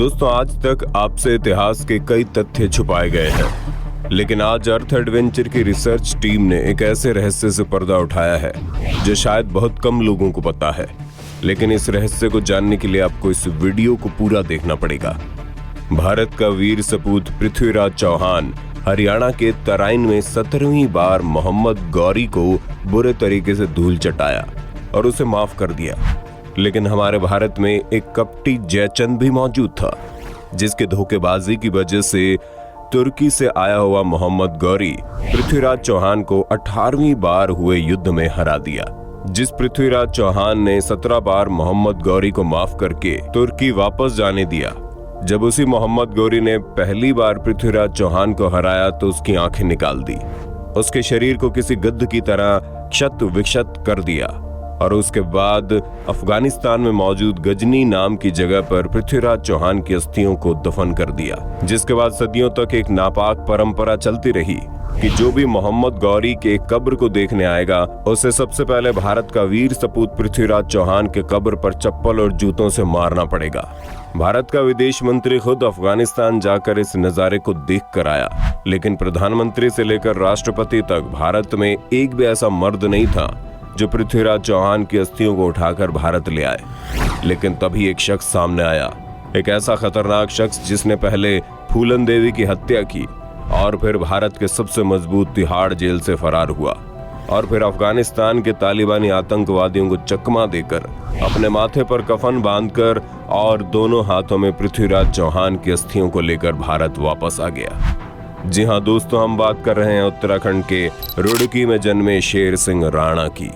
दोस्तों, आज तक आपसे इतिहास के कई तथ्य छुपाए गए हैं, लेकिन आज अर्थ एडवेंचर की रिसर्च टीम ने एक ऐसे रहस्य से पर्दा उठाया है जो शायद बहुत कम लोगों को पता है। लेकिन इस रहस्य को जानने के लिए आपको इस वीडियो को पूरा देखना पड़ेगा। भारत का वीर सपूत पृथ्वीराज चौहान हरियाणा के तराइन में 17वीं बार मोहम्मद गौरी को बुरे तरीके से धूल चटाया और उसे माफ कर दिया। लेकिन हमारे भारत में एक कपटी जयचंद भी मौजूद था, जिसके धोखेबाजी की वजह से तुर्की से आया हुआ मोहम्मद गौरी पृथ्वीराज चौहान को 18वीं बार हुए युद्ध में हरा दिया। जिस पृथ्वीराज चौहान ने 17 बार मोहम्मद गौरी को माफ करके तुर्की वापस जाने दिया, जब उसी मोहम्मद गौरी ने पहली बार पृथ्वीराज चौहान को हराया तो उसकी आंखें निकाल दी, उसके शरीर को किसी गद्द की तरह क्षत विक्षत कर दिया और उसके बाद अफगानिस्तान में मौजूद गजनी नाम की जगह पर पृथ्वीराज चौहान की अस्थियों को दफन कर दिया। जिसके बाद सदियों तक एक नापाक परंपरा चलती रही कि जो भी मोहम्मद गौरी के कब्र को देखने आएगा उसे सबसे पहले भारत का वीर सपूत पृथ्वीराज चौहान के कब्र पर चप्पल और जूतों से मारना पड़ेगा। भारत का विदेश मंत्री खुद अफगानिस्तान जाकर इस नजारे को देख कर आया, लेकिन प्रधानमंत्री से लेकर राष्ट्रपति तक भारत में एक भी ऐसा मर्द नहीं था जो पृथ्वीराज चौहान की अस्थियों को उठाकर भारत ले आए। लेकिन तभी एक शख्स सामने आया, एक ऐसा खतरनाक शख्स जिसने पहले फूलन देवी की हत्या की और फिर भारत के सबसे मजबूत तिहाड़ जेल से फरार हुआ और फिर अफगानिस्तान के तालिबानी आतंकवादियों को चकमा देकर अपने माथे पर कफन बांधकर और दोनों हाथों में पृथ्वीराज चौहान की अस्थियों को लेकर भारत वापस आ गया। जी हाँ दोस्तों, हम बात कर रहे हैं उत्तराखंड के रुड़की में जन्मे शेर सिंह राणा की।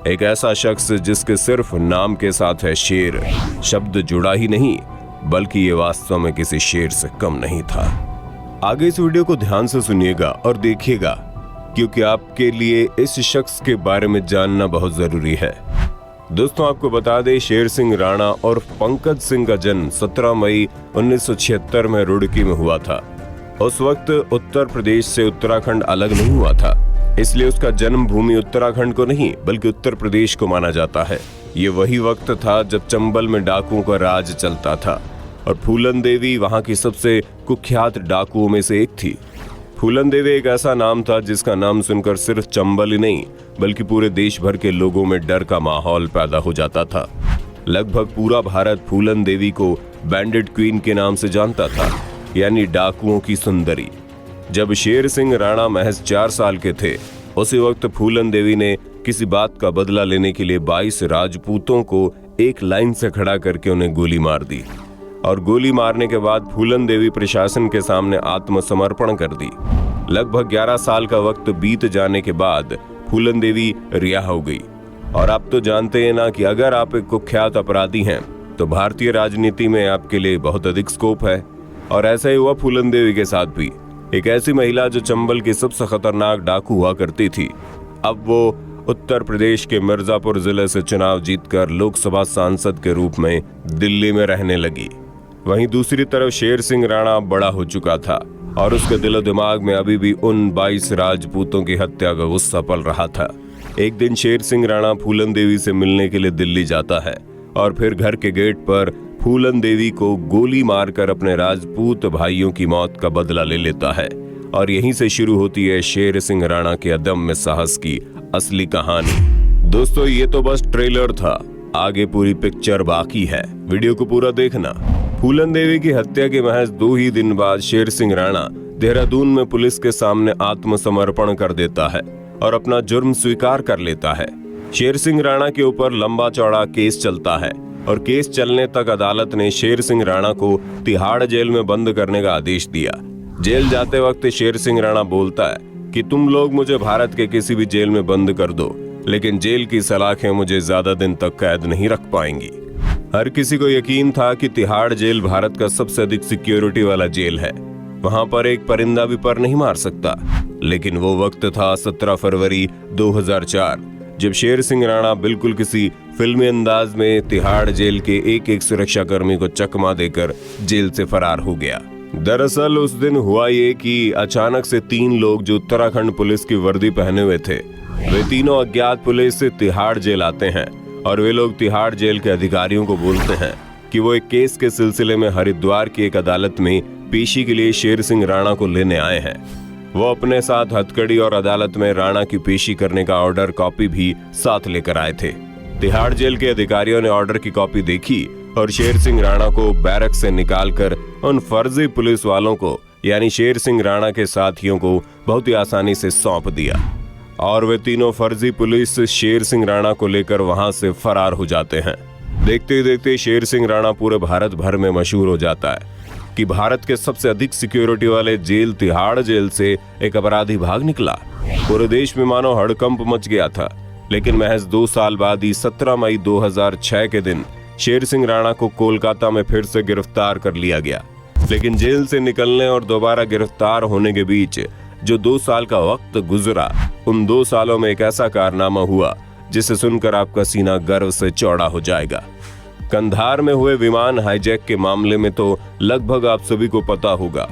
एक ऐसा शख्स जिसके सिर्फ नाम के साथ है शेर, शब्द जुड़ा ही नहीं बल्कि ये वास्तव में किसी शेर से कम नहीं था। आगे इस वीडियो को ध्यान से सुनिएगा और देखिएगा, क्योंकि आपके लिए इस शख्स के बारे में जानना बहुत जरूरी है। दोस्तों, आपको बता दें, शेर सिंह राणा और पंकज सिंह का जन्म 17 मई 1976 में रुड़की में हुआ था। उस वक्त उत्तर प्रदेश से उत्तराखंड अलग नहीं हुआ था, इसलिए उसका जन्मभूमि उत्तराखंड को नहीं बल्कि उत्तर प्रदेश को माना जाता है। ये वही वक्त था जब चंबल में डाकुओं का राज चलता था और फूलन देवी वहां की सबसे कुख्यात डाकुओं में से एक थी। फूलन देवी एक ऐसा नाम था जिसका नाम सुनकर सिर्फ चंबल ही नहीं बल्कि पूरे देश भर के लोगों में डर का माहौल पैदा हो जाता था। लगभग पूरा भारत फूलन देवी को बैंडेड क्वीन के नाम से जानता था, यानी डाकुओं की सुंदरी। जब शेर सिंह राणा महज 4 साल के थे, उसी वक्त फूलन देवी ने किसी बात का बदला लेने के लिए 22 राजपूतों को एक लाइन से खड़ा करके उन्हें गोली मार दी और गोली मारने के बाद फूलन देवी प्रशासन के सामने आत्मसमर्पण कर दी। लगभग 11 साल का वक्त बीत जाने के बाद फूलन देवी रिहा हो गई। और आप तो जानते हैं ना कि अगर आप एक कुख्यात अपराधी हैं तो भारतीय राजनीति में आपके लिए बहुत अधिक स्कोप है। और ऐसा ही हुआ फूलन देवी के साथ भी। एक ऐसी महिला जो चंबल की सबसे खतरनाक डाकू हुआ करती थी, अब वो उत्तर प्रदेश के मिर्जापुर जिले से चुनाव जीतकर लोकसभा सांसद के रूप में दिल्ली में रहने लगी। वहीं दूसरी तरफ शेर सिंह राणा बड़ा हो चुका था और उसके दिलो दिमाग में अभी भी उन 22 राजपूतों की हत्या का गुस्सा पल रहा था। एक दिन शेर सिंह राणा फूलन देवी से मिलने के लिए दिल्ली जाता है और फिर घर के गेट पर फूलन देवी को गोली मारकर अपने राजपूत भाइयों की मौत का बदला ले लेता है। और यहीं से शुरू होती है शेर सिंह राणा के अदम्य साहस की असली कहानी। दोस्तों, ये तो बस ट्रेलर था, आगे पूरी पिक्चर बाकी है, वीडियो को पूरा देखना। फूलन देवी की हत्या के महज 2 ही दिन बाद शेर सिंह राणा देहरादून में पुलिस के सामने आत्मसमर्पण कर देता है और अपना जुर्म स्वीकार कर लेता है। शेर सिंह राणा के ऊपर लंबा चौड़ा केस चलता है और केस चलने तक अदालत ने शेर सिंह राणा को तिहाड़ जेल में बंद करने का आदेश दिया। जेल जाते वक्त शेर सिंह राणा बोलता है कि तुम लोग मुझे भारत के किसी भी जेल में बंद कर दो, लेकिन जेल की सलाखें मुझे ज्यादा दिन तक कैद नहीं रख पाएंगी। हर किसी को यकीन था कि तिहाड़ जेल भारत का सबसे अधिक सिक्योरिटी वाला जेल है, वहां पर एक परिंदा भी पर नहीं मार सकता। लेकिन वो वक्त था 17 फरवरी 2004, जब शेर सिंह राणा बिल्कुल किसी फिल्मी अंदाज में तिहाड़ जेल के एक सुरक्षाकर्मी को चकमा देकर जेल से फरार हो गया। दरअसल उस दिन हुआ ये कि अचानक से 3 लोग जो उत्तराखंड पुलिस की वर्दी पहने हुए थे, वे तीनों अज्ञात पुलिस से तिहाड़ जेल आते हैं और वे लोग तिहाड़ जेल के अधिकारियों को बोलते हैं कि वो एक केस के सिलसिले में हरिद्वार की एक अदालत में पेशी के लिए शेर सिंह राणा को लेने आए हैं। वो अपने साथ हथकड़ी और अदालत में राणा की पेशी करने का ऑर्डर कॉपी भी साथ लेकर आए थे। तिहाड़ जेल के अधिकारियों ने ऑर्डर की कॉपी देखी और शेर सिंह राणा को बैरक से निकालकर उन फर्जी पुलिस वालों को यानी शेर सिंह राणा के साथियों को बहुत ही आसानी से सौंप दिया और वे तीनों फर्जी पुलिस शेर सिंह राणा को लेकर वहां से फरार हो जाते हैं। देखते ही देखते शेर सिंह राणा पूरे भारत भर में मशहूर हो जाता है कि भारत के सबसे अधिक सिक्योरिटी वाले जेल तिहाड़ जेल से एक अपराधी भाग निकला। पूरे देश में मानो हड़कंप मच गया था। लेकिन महज 2 साल बाद ही 17 मई 2006 के दिन शेर सिंह राणा को कोलकाता में फिर से गिरफ्तार कर लिया गया। लेकिन जेल से निकलने और दोबारा गिरफ्तार होने के बीच जो 2 साल का वक्त गुजरा, उन 2 सालों में एक ऐसा कारनामा हुआ जिसे सुनकर आपका सीना गर्व से चौड़ा हो जाएगा। कंधार में हुए विमान हाईजैक के मामले में तो लगभग आप सभी को पता होगा।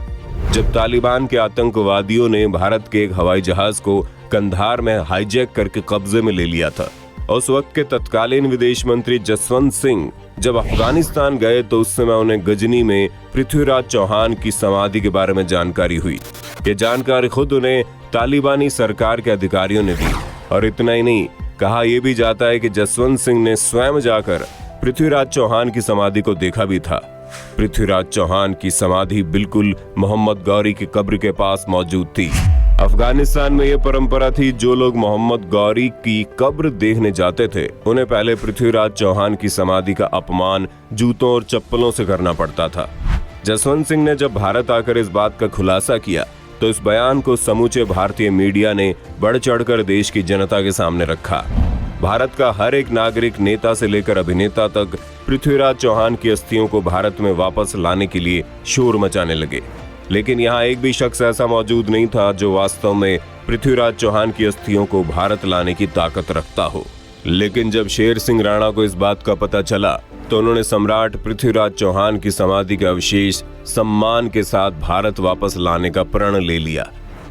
जब तालिबान के आतंकवादियों ने भारत के एक हवाई जहाज को कंधार में हाईजैक करके कब्जे में ले लिया था, उस वक्त के तत्कालीन विदेश मंत्री जसवंत सिंह जब अफगानिस्तान गए तो उस समय उन्हें गजनी में पृथ्वीराज चौहान की समाधि के बारे में जानकारी हुई। ये जानकारी खुद उन्हें तालिबानी सरकार के अधिकारियों ने दी। और इतना ही नहीं, कहा यह भी जाता है कि जसवंत सिंह ने स्वयं जाकर पृथ्वीराज चौहान की समाधि को देखा भी था। पृथ्वीराज चौहान की समाधि बिल्कुल मोहम्मद गौरी की कब्र के पास मौजूद थी। अफगानिस्तान में यह परंपरा थी, जो लोग मोहम्मद गौरी की कब्र देखने जाते थे उन्हें पहले पृथ्वीराज चौहान की समाधि का अपमान जूतों और चप्पलों से करना पड़ता था। जसवंत सिंह ने जब भारत आकर इस बात का खुलासा किया तो इस बयान को समूचे भारतीय मीडिया ने बढ़ चढ़कर देश की जनता के सामने रखा। भारत का हर एक नागरिक, नेता से लेकर अभिनेता तक पृथ्वीराज चौहान की अस्थियों को भारत में वापस लाने के लिए शोर मचाने लगे। लेकिन यहाँ एक भी शख्स ऐसा मौजूद नहीं था जो वास्तव में पृथ्वीराज चौहान की अस्थियों को भारत लाने की ताकत रखता हो। लेकिन जब शेर सिंह राणा को इस बात का पता चला तो उन्होंने सम्राट पृथ्वीराज चौहान की समाधि के अवशेष सम्मान के साथ भारत वापस लाने का प्रण ले लिया।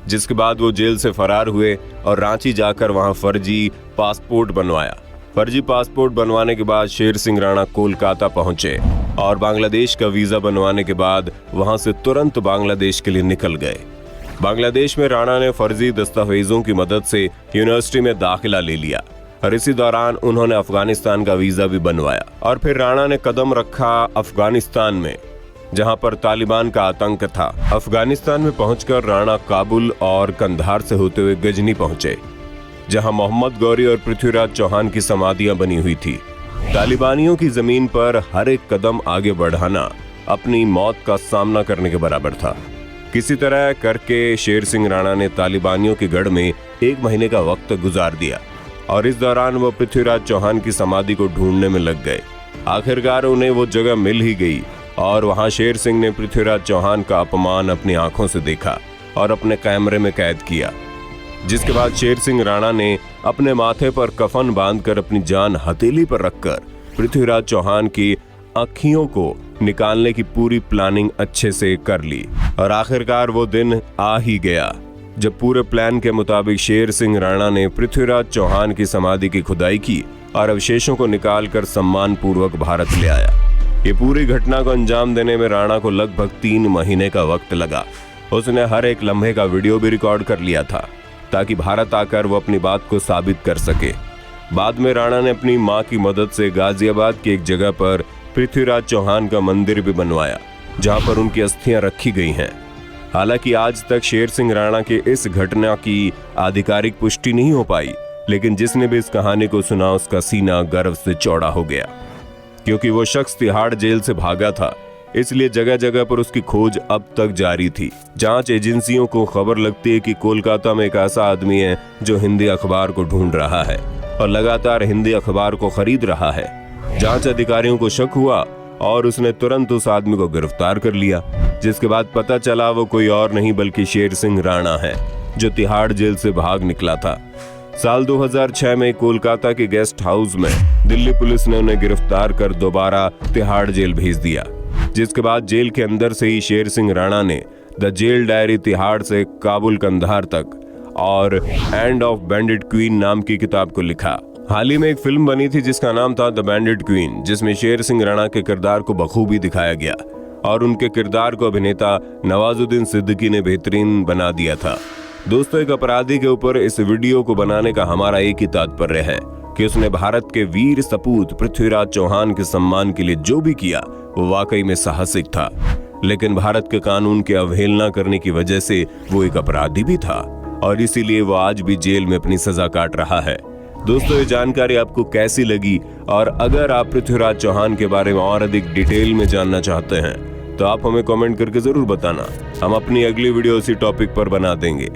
जिसके बाद वो जेल से फरार हुए और रांची जाकर वहां फर्जी पासपोर्ट बनवाया। फर्जी पासपोर्ट बनवाने के बाद शेर सिंह राणा कोलकाता पहुंचे और बांग्लादेश का वीजा बनवाने के बाद वहां से तुरंत बांग्लादेश के लिए निकल गए। बांग्लादेश में राणा ने फर्जी दस्तावेजों की मदद से यूनिवर्सिटी में दाखिला ले लिया और इसी दौरान उन्होंने अफगानिस्तान का वीजा भी बनवाया। और फिर राणा ने कदम रखा अफगानिस्तान में, जहां पर तालिबान का आतंक था। अफगानिस्तान में पहुंचकर राणा काबुल और कंधार से होते हुए गजनी पहुंचे, जहां मोहम्मद गौरी और पृथ्वीराज चौहान की समाधियां बनी हुई थी। तालिबानियों की जमीन पर हर एक कदम आगे बढ़ाना अपनी मौत का सामना करने के बराबर था। किसी तरह करके शेर सिंह राणा ने तालिबानियों के गढ़ में 1 महीने का वक्त गुजार दिया और इस दौरान वो पृथ्वीराज चौहान की समाधि को ढूंढने में लग गए। आखिरकार उन्हें वो जगह मिल ही गई और वहां शेर सिंह ने पृथ्वीराज चौहान का अपमान अपनी आंखों से देखा और अपने कैमरे में कैद किया। जिसके बाद शेर सिंह राणा ने अपने माथे पर कफन बांधकर अपनी जान हथेली पर रखकर पृथ्वीराज चौहान की आँखियों को निकालने की पूरी प्लानिंग अच्छे से कर ली। और आखिरकार वो दिन आ ही गया जब पूरे प्लान के मुताबिक शेर सिंह राणा ने पृथ्वीराज चौहान की समाधि की खुदाई की और अवशेषों को निकालकर सम्मान पूर्वक भारत ले आया। ये पूरी घटना को अंजाम देने में राणा को लगभग 3 महीने का वक्त लगा। उसने हर एक लम्हे का वीडियो भी रिकॉर्ड कर लिया था ताकि भारत आकर वो अपनी बात को साबित कर सके। बाद में राणा ने अपनी मां की मदद से गाजियाबाद की एक जगह पर पृथ्वीराज चौहान का मंदिर भी बनवाया, जहां पर उनकी अस्थियां रखी गई हैं। हालांकि आज तक शेर सिंह राणा के इस घटना की आधिकारिक पुष्टि नहीं हो पाई, लेकिन जिसने भी इस कहानी को सुना उसका सीना गर्व से चौड़ा हो गया, क्योंकि वो शख्स तिहाड़ जेल से भागा था। इसलिए जगह जगह पर उसकी खोज अब तक जारी थी। जांच एजेंसियों को खबर लगती है कि कोलकाता में एक ऐसा आदमी है जो हिंदी अखबार को ढूंढ रहा है और लगातार हिंदी अखबार को खरीद रहा है। जांच अधिकारियों को शक हुआ और उसने तुरंत उस आदमी को गिरफ्तार कर लिया, जिसके बाद पता चला वो कोई और नहीं बल्कि शेर सिंह राणा है, जो तिहाड़ जेल से भाग निकला था। साल 2006 में कोलकाता के गेस्ट हाउस में दिल्ली पुलिस ने उन्हें गिरफ्तार कर दोबारा तिहाड़ जेल भेज दिया, जिसके बाद जेल के अंदर से ही शेर सिंह राणा ने द जेल डायरी तिहाड़ से काबुल कंधार तक और एंड ऑफ बैंडिट क्वीन नाम की किताब को लिखा हाल ही में एक फिल्म बनी थी जिसका नाम था द बैंडिट क्वीन, जिसमें शेर सिंह राणा के किरदार को बखूबी दिखाया गया और उनके किरदार को अभिनेता नवाजुद्दीन सिद्दीकी ने बेहतरीन बना दिया था। दोस्तों, एक अपराधी के ऊपर इस वीडियो को बनाने का हमारा एक ही तात्पर्य है कि उसने भारत के वीर सपूत पृथ्वीराज चौहान के सम्मान के लिए जो भी किया वो वाकई में साहसिक था, लेकिन भारत के कानून की अवहेलना करने की वजह से वो एक अपराधी भी था और इसीलिए वो आज भी जेल में अपनी सजा काट रहा है। दोस्तों, ये जानकारी आपको कैसी लगी? और अगर आप पृथ्वीराज चौहान के बारे में और अधिक डिटेल में जानना चाहते हैं तो आप हमें कमेंट करके जरूर बताना। हम अपनी अगली वीडियो इसी टॉपिक पर बना देंगे।